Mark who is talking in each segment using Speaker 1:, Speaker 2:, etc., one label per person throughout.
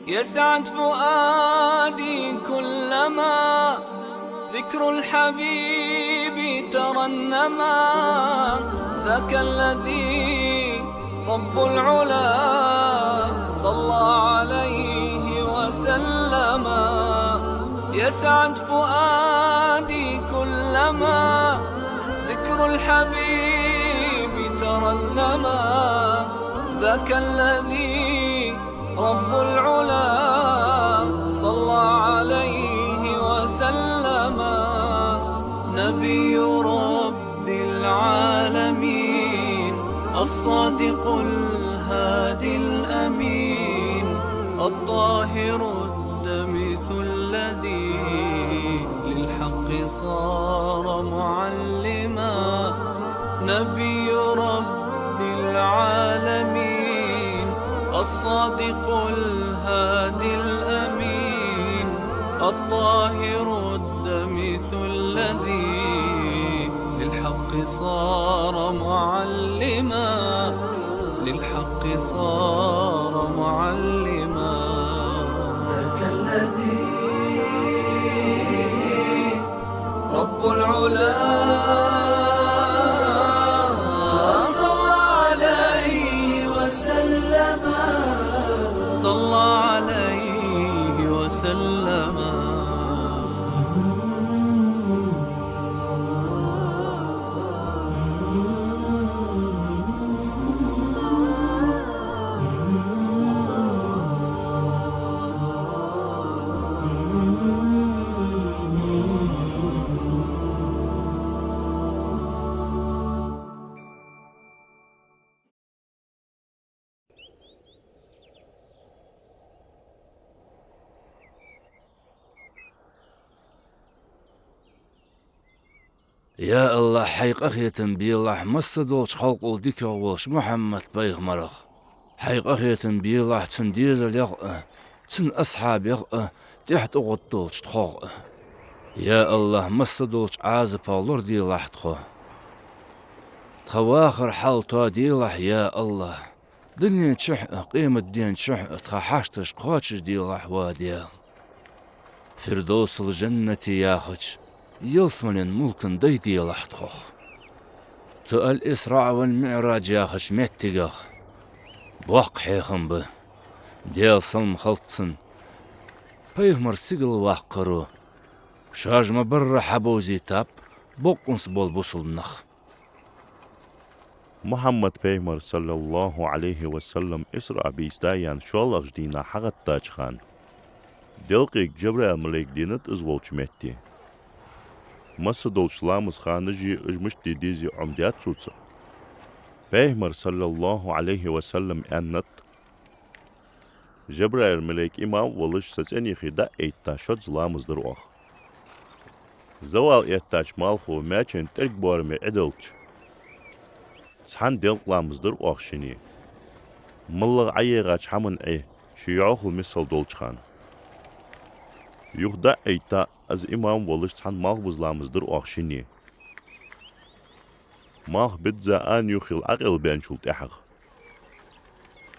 Speaker 1: يسعد فؤادي كلما ذكر الحبيب ترنما. ذاك الذي رب العلا صلى عليه وسلم. يسعد فؤادي كلما ذكر الحبيب ترنما. ذاك الذي رب العلا صلى عليه وسلم. نبي رب العالمين الصادق الهادي الأمين الطاهر الدمث الذي للحق صار معلما. نبي رب العالمين الصادق الهادي الأمين الطاهر الدمث الذي للحق صار معلما. للحق صار معلما. ذاك الذي رب العلا صلى عليه وسلم. صلى عليه وسلم.
Speaker 2: يا الله حيق أخي تنبي الله مصدولش خلق الديك والش محمد بيغمرغ. حيق أخي تنبي الله تنديز اليغ تن أصحاب يغ تحت أغطولش تخوغ. يا الله مصدولش عازب الله دي الله تخو تخواخر حالتو دي الله. يا الله دنيا تشح قيمة دين تشح تخحشتش قواتش دي الله واديا. فردوس الجنة ياخج يلسمن ملكن ديدي لحتخوخ. تو الإسراء والمعراج ياخش متقاخ بوق حيخن به ديال صلم خلطسن بيهمر سيقل واقرو شاج مبر حبوزي تاب بوقنس بول بوصل نخ.
Speaker 3: محمد پیغمبر صلی الله علیه و سلم اسراء بیستایان شولغ دینا حقت تاج خان. دلقیق جبرائیل ملیک دینت ازولچ مهتی. مصدولش لامز خانجي اجمشتي ديزي عمديات سوتسا. پیغمبر صلی الله علیه و سلم انت جبرائيل ملك امام ولش سچني خدا ايتا شد لامز دروخ. زوال ايتاج مالخو ماچن ترك بورمي عدلچ. سحن دل لامز دروخ شني. ملغ عيغاچ حمن اي شيوخو مثل دولچ خان. يخدا ايتا از امام ولش سحن مالخ لامز دروخ شني. مالخ بدزا ان يخيل عقل بانشول تحق.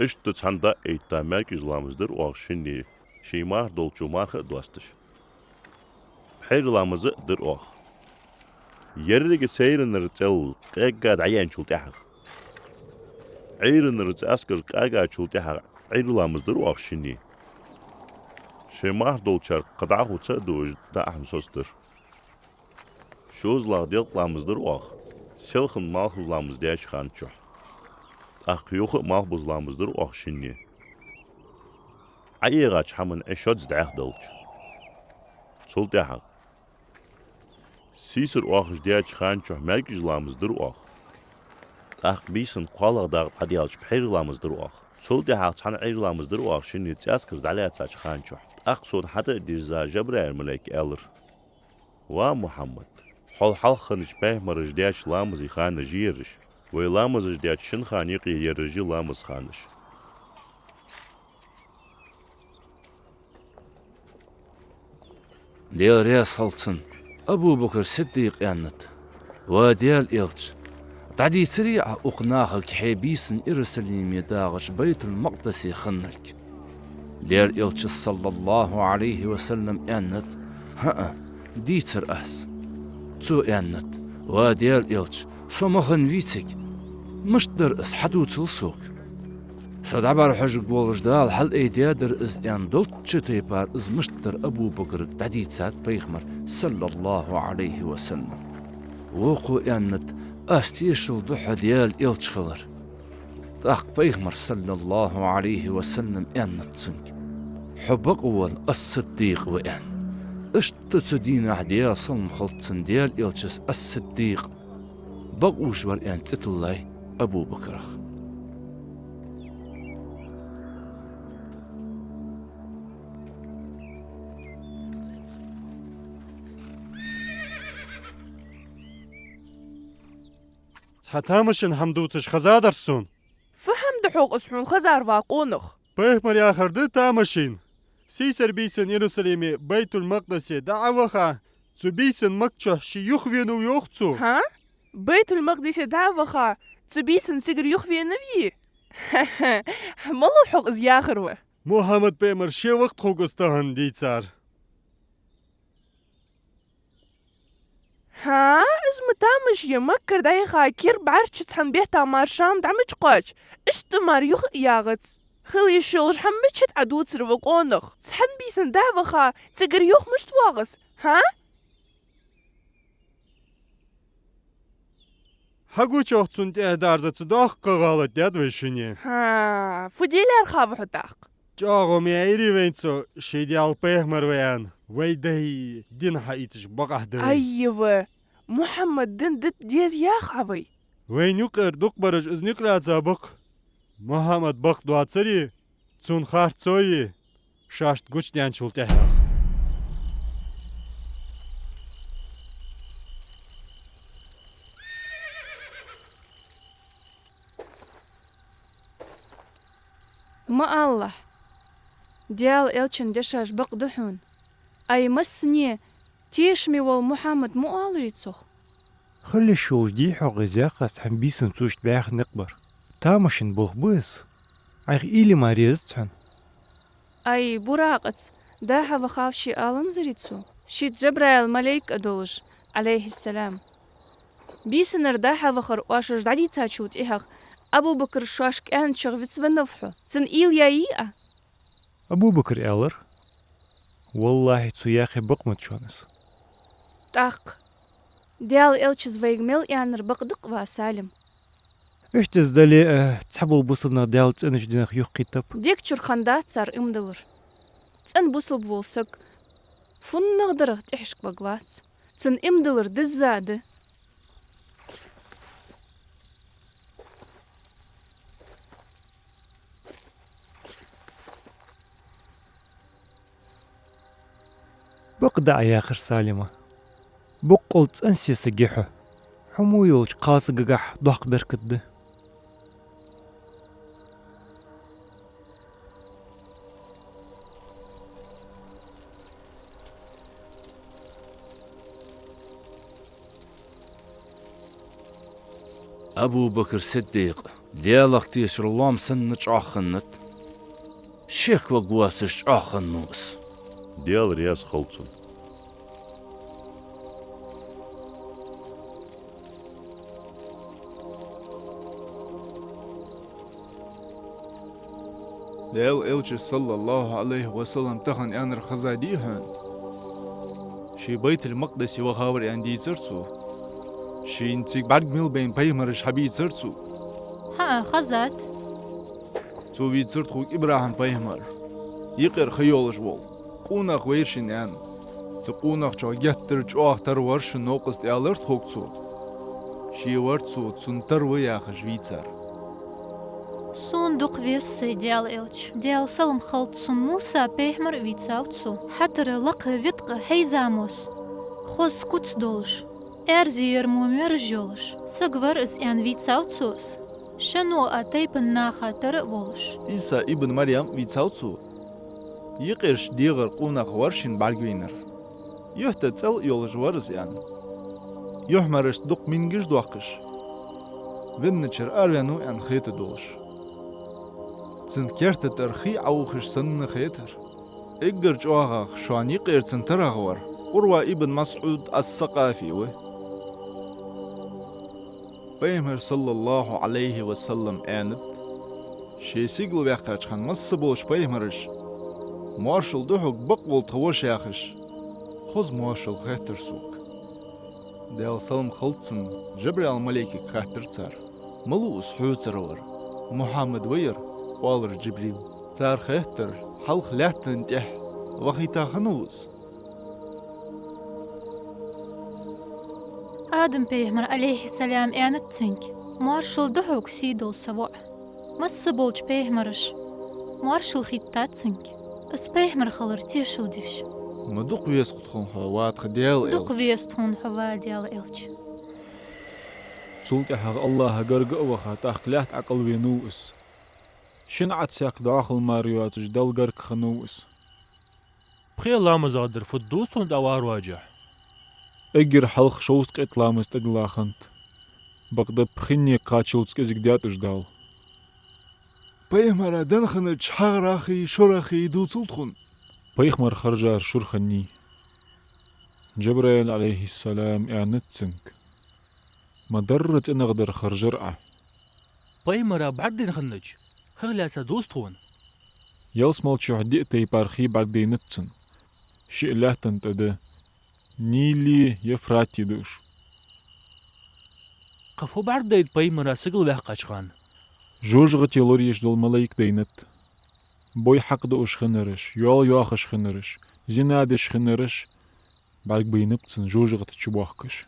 Speaker 3: اشت تسحندا ايتا مركز لامزدر وغشني شي مار دولچو مارخ دوستش. بحير لامز در اوخ. يررق سيرن رتل قاقاد عيان شول تحق. عيرن رت اسكر قاقاد شول تحق عير لامزدر وغشني. شي مار دولچار قدعه تصدوج دا احم سوستر. شوز لاغديل لامزدر اوخ. سلخن مالخ لامزدياش خانچو. أخيوخ مالبوز لامزدر وأخشيني. عيغاش حمن عشود زدعه دولش. سلطة حق. سيسر وأخش دياش خانشو مركز لامزدر وأخ. أخ بيسن قالغ داغ قديالش بحير لامزدر وأخ. سلطة حق تحن عير لامزدر وأخشيني تأسكر دعليات ساش خانشو. أخ صوت حتى ديزا جبرائيل ملاك ألر. ومحمد. حول حلخنش بيهمر جدياش لامزي خان جيرش. ويلامز جديات شن خانيقي يرجي لامز خانش.
Speaker 2: ديال رياس خلطسن أبو بكر صديق يانت وديال إلتش تعدي سريع أقناخك حبيسن إرسلين يداغش بيت المقدس خنلك Diğer elçi sallallahu aleyhi ve sellem ennet, ha dieter as. Zu ennet, ve diğer elçi, somachın vitik, müştür is hadut ilsuk. Sadabar hajık bolujda hal eydiyadır is en doltçı teypar is müştür Abu Bakr daditsat peygamber sallallahu aleyhi ve sellem. Voku ennet, astiyşil duha diyal elçiler. Tak peygamber sallallahu aleyhi ve sellem ennetsin. حبق أول الصديق وإن اشتت دين عديا صلم خلطن ديال إلتشس الصديق بقوش ورئان تتلاي أبو بكر
Speaker 4: سحتامشن حمدوتش خزادرسون
Speaker 5: فهم دحوق اسحون خزار واقونخ
Speaker 4: بيخمر يا خرد تامشين سيسر بيسن يروسليمي بيت المقدس دعوخا زو بيسن مكتشه شيوخ وينو يوخцу
Speaker 5: ها بيت المقدس دعوخا تبيسن سيجر يخفي النبي مالو حق از ياخروه
Speaker 4: محمد بيمر شي وقت خوغستان ديتسار
Speaker 5: ها از متامش يمكر داي خاكير بعرش تحن بيهتا مارشام دعمج قاج اشتمار يخ ياغتس خلي الشغل حمشت عدوت سروقونخ تحن بيسن دعوخا تجر يخ مش تواغس ها
Speaker 4: هاگو چوخцун те дарзац дох قغالت داد وشني
Speaker 5: ها فديلر خاف حتاق
Speaker 4: جاغو ميري وينцо شيديال بيخمر ويان ويدي دين حيتش بقهدي
Speaker 5: ايوه محمد دن دت ديز ياخ عوي
Speaker 4: وين يقر دقبرج از نقرات زابق محمد بق دواتسري цун خارцоي شاشت گوچ ديان چولته
Speaker 6: ما الله ديال إلشن دشاش بقدحون أي مسني تيشمي والمحمد مو آلريتسوخ
Speaker 7: خلي الشوش دي حق زاقس حن بيسن سوشت باخ نقبر تامشن بوخ بس عيخ إيلي ما ريزتحن
Speaker 6: أي براقت داها وخافشي آلن زريتسو شيت جبرائيل ملايك أدولش عليه السلام بيسنر داها وخر واشش دادي تاچوت إيهاق أبو بكر شاش كأن شغفت ونفحو تن إيل يايئة
Speaker 7: أبو بكر إلر والله تسو ياخي بقمت شونس
Speaker 6: تاق ديال إلشز ويغميل يانر بقدق واسالم
Speaker 7: إيش تزدلي تحبو البصبنا ديال تنش دينخ يوخ كتاب
Speaker 6: ديك چرخندات صار امدلر تن بوصل بولسك فن نغدره تحشك بقوات تن امدلر دزاده
Speaker 7: بقدع يا آخر سالمة بقلت أنسي سجيحه حمو يولج قاس قاح ضحك بركده
Speaker 2: أبو بكر صديق ديالك تيسر اللهم سنج آخنت شيخ وقواسش آخنوس
Speaker 3: ديال رياس خلطن
Speaker 8: ديال إلشي صلى الله عليه وسلم تخن أنر خزاديهن شي بيت المقدس وخاور أن دي ترسو شي انتيك بعد ميل بين بيمرش حبي ترسو
Speaker 9: ها خزات
Speaker 8: تو في ترتخوك إبراهيم بيمر يقر خيولش وول قوناق ويرشن أن تقوناق جو يتر جو أختر ورش نوقست ألرت خوكتسو شي ورتسو تسنتر وياخش فيتر
Speaker 9: صندوق ويسي ديال إلش ديال سلم خلط سن موسى بيحمر ويتساوتسو حتر لق ويتق هيزاموس خوز كوتس دولش ارزي يرمو مرجولش سقور اس ان ويتساوتسوس شنو أتيبن ناخا ترقولش
Speaker 8: إيسا ابن مريم ويتساوتسو يقرش ديغر قوناق ورشن بالغوينر يهتا تل يولج ورز يعني يحمرش دق منجش دوقش ونچر أروانو أن خيط دولش تنكرت ترخي عوخش سن خيتر إجر جواغ شواني قير تنترغور وروى ابن مسعود الثقافي بيمر صلى الله عليه وسلم آند شي سيقل ويقاج خان مص بولش بيمرش مارشل دوحك بقول توش ياخش خوز مارشل خيتر سوق ديال سلم خلطسن جبريل ملائكة خاطر تار ملوس حوترور محمد وير والر جبريل تار خاطر حلق لاتن تح وخيتا خنوس
Speaker 9: آدم بيهمر عليه السلام آنت تنك مارشل دحوك سيدو سواء مس بولج بيهمرش مارشل خيتات تنك اس بيهمر خلر تيشو ديش
Speaker 8: مدوق ويسقط خون حوات خديال
Speaker 9: دوق ويستون حوا ديال إلش
Speaker 10: سلطة حق الله قرق وخا تاخلات عقل وينوس شنعت ساق داخل ماريوات جدال قرق خنوس
Speaker 11: بخي الله مزادر فدوس ودوار واجح
Speaker 10: اجر حلق شوست قتلا مستقلا خنت بقدر بخيني قاتشوتس كزك ديات جدال
Speaker 8: بيهمر دنخن شحراخي شرخي دو سلطخن
Speaker 10: بيخمر خرجار شرخني جبريل عليه السلام اعنتسنك ما درت ان اقدر خرجرعه
Speaker 11: بيمرا بعدين خنج خلا دوستون
Speaker 10: يلس مالتشو حديقتي بارخي بعدين نتسن شيء لا تنتده نيلي يفراتي دوش
Speaker 11: قفو بعدين بيمرا سقل وحقاش خان
Speaker 10: جوجغتي لوريش دول ملايك دينت بوي حق دوش خنرش يول يوخش خنرش زينادش خنرش بعد بينبتسن جوجغت تشبوخكش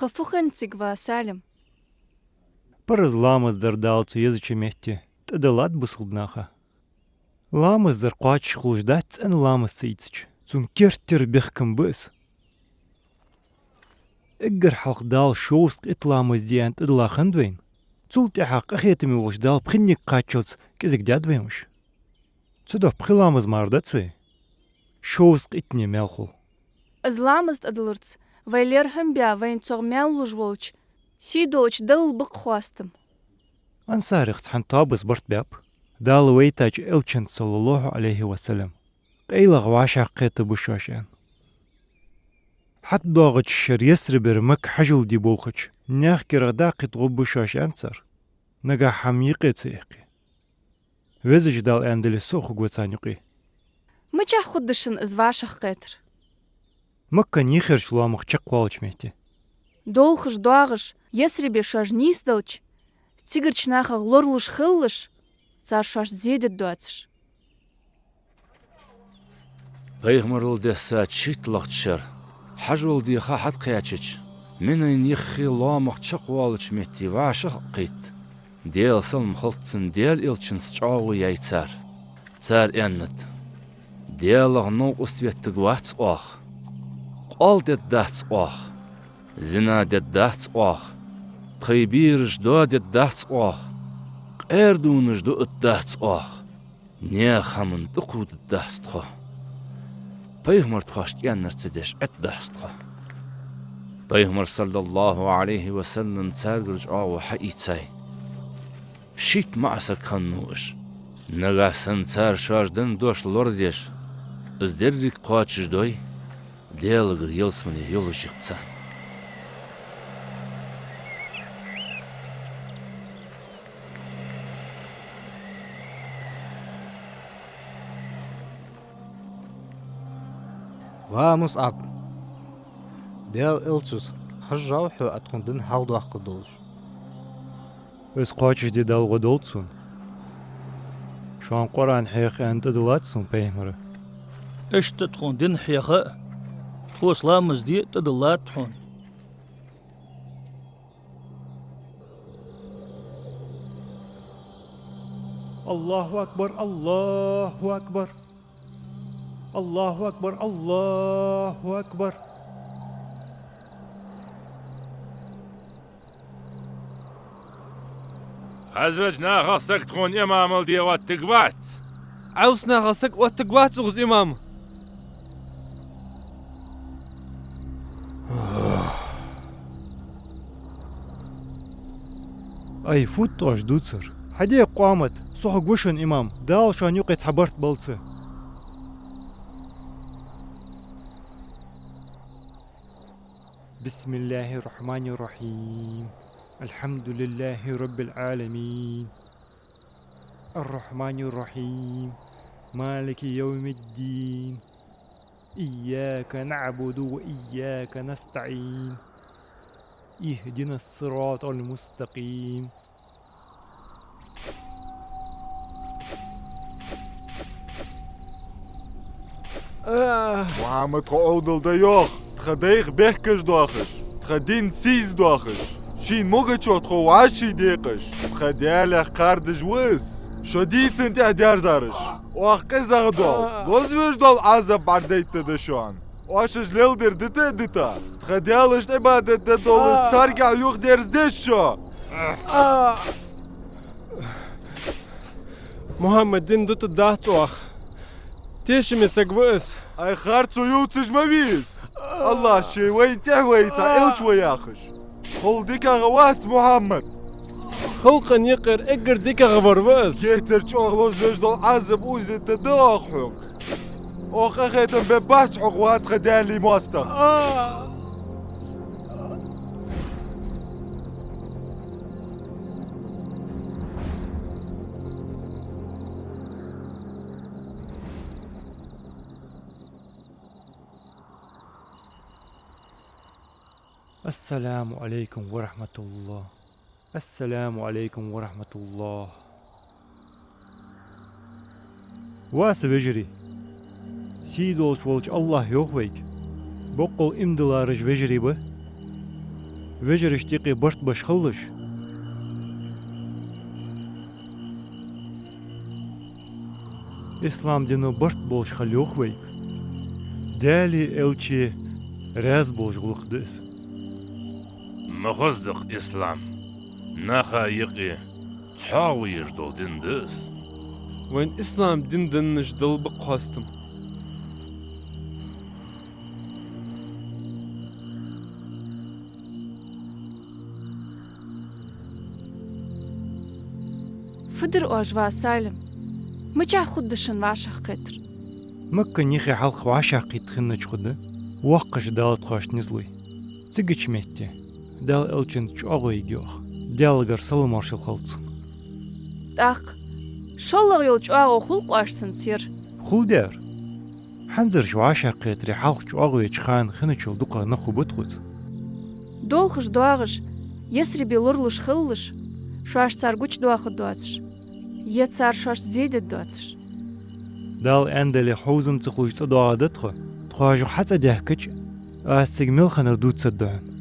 Speaker 6: قفو خنتسق سالم
Speaker 7: برز لامز در دالتو يزچ مهتي تدلات بسلدناخا لامز در قاتش خلوش دات ان لامز سيتسچ زون كيرتر بيخكم بس اقر حلق دال شوست اتلامز ديان تدلا خندوين تولتي حق اخيتمي وش دال بخنيك قاتشوتس كزك داد ويمش تدو بخلامز ماردتسوي شوست اتني ملخو
Speaker 6: ازلامز تدلرتس ويليرهم بيا وين تغميان لجووش سيدوش دل بقخواستم
Speaker 7: أنصارخ تحن طابس برت باب دال ويتاج إلشن صلى الله عليه وسلم قيلغ واشا قيت بوشاشان حت ضاغت الشر يسربر مك حجل دي بولخش ناخكي رغداقي تغب بوشاشان صار نقا حميقي تسيقي وزج دال اندلي سوخ قوتانيقي
Speaker 6: مچا خودشن ازواشخ قيتر
Speaker 7: مكا نيخر شلامخ چقوالش مهتي
Speaker 6: دولخش دواغش يسربي شاج نيسدوش تيغرچ ناخا غلورلش خلش цар шаш зедет дуацш
Speaker 2: بيغمرل دسا تشيت لغتشر حجول دي خاحت قياتش من يخي لامخ چقوالش مهتي واشخ قيت ديل سلم خلطسن ديل إلچن سچاوي يايتار цар انت ديلغ نوق استويتگ واتس اوخ قال دت داتس اوخ زنا دت داتس اوخ خيبيرش دو دت داتس اوخ قردونش دو داتس اوخ نيخمن دقود داتس تخو بيغمر تخاشت يانرتدش داتس تخو بيغمر صلى الله عليه وسلم تارجرج او حقيتاي شيت معسك خنوش نغاسن تار شاجدن دوش لورديش ازدرك قاتش دوي ديالغ يلسمني يولشيقتا
Speaker 12: ومصعب ديال إلتشوس حجاو حو أتخندن حال دوح قدولش
Speaker 7: اس قاتش دي دال غدولتسون شان قرآن حيخ انت دلاتسون بيهمره
Speaker 11: اش تتخون دين حيخة توس لامز دي تدلات تخون
Speaker 7: الله أكبر الله أكبر الله أكبر الله أكبر.
Speaker 2: حضرت ناغسك تكون إمام الديوات تقبات
Speaker 13: عاوسنا غسك واتقوات أغز إمام.
Speaker 7: أي فوت توش دوتسر حدي قامت صح وشن إمام دال شان يقيت حبرت بلته. بسم الله الرحمن الرحيم الحمد لله رب العالمين الرحمن الرحيم مالك يوم الدين إياك نعبد وإياك نستعين اهدنا الصراط المستقيم.
Speaker 8: محمد قعود ديوخ تخديخ بيحكش دوخش تخدين سيز دوخش شين موغتشو تخو عاشي ديقش تخديالخ قاردج وس شديد سنت احديار زارش واخ قزغ دول لوزوش دول عزب بارديت دشوان واشش ليل دير دتا تخديالش عبادت دول تارقع يوخ ديرز دشو.
Speaker 13: محمد دين دوت الدهتوخ تيشمي سقوس
Speaker 8: اي خارتو يوتسج مبيز الله شي وين تحويتا إلش وياخش خل ديكا غوات محمد
Speaker 13: خلقا يقر اقر ديكا غبر بس
Speaker 8: كيتر شوغلوز وجدو عزب اوزي تدوخوك اوخ اخيتم بباش عقوات غدالي موستخ.
Speaker 7: السلام عليكم ورحمة الله. السلام عليكم ورحمة الله. واسب اجري سيدولش ولش الله يوخويك بقل امدلارج وجري به وجرش تيقي برت بشخلش اسلام دينو برت بولش خل يوخويك دالي الچي راز بولش غلق دس
Speaker 2: مخصدق إسلام نخا يقي تحاوي يجدو دين دس
Speaker 13: وين إسلام دين دنش دل بقاستم
Speaker 6: فدر أجوا سالم مجا خدشن واشخ قدر
Speaker 7: مكة نيخي حلق وعشاقي تخنج خده وقش دالت خاش نزلي تيجيش ميتي دال الچن چاغوي جوخ دالغر سلمارشل خلص
Speaker 6: داق شالله يول چاغو خلق اشسن سير
Speaker 7: خل دار حنزر جو عشاقي تري حلق چاغوي چخان خنچل دقا نخو بتخوت
Speaker 6: دولخش دواغش يسري بيلورلش خلش شاش تارگوچ دواخ دواتش يتسار شاش زيد دواتش
Speaker 7: دال اندلي حوزم تخوش تدعادتخو تخواجو حتى دهكج استجمل خنر دود صدعن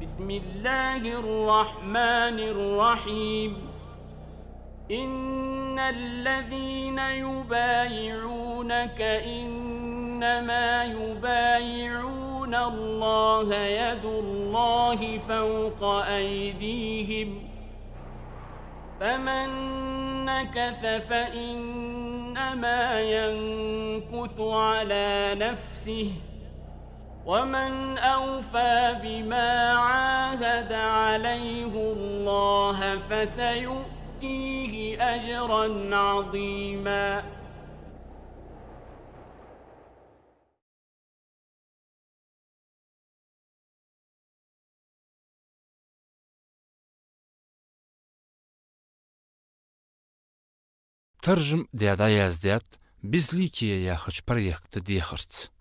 Speaker 14: بسم الله الرحمن الرحيم إن الذين يبايعونك إنما يبايعون الله يد الله فوق أيديهم فمن نكث فإنما ينكث على نفسه ومن أوفى بما عاهد عليه الله فسيؤتيه أجرا عظيما.
Speaker 2: ترجم ديادا يازديات بزليكي يا خش بريك تديخرت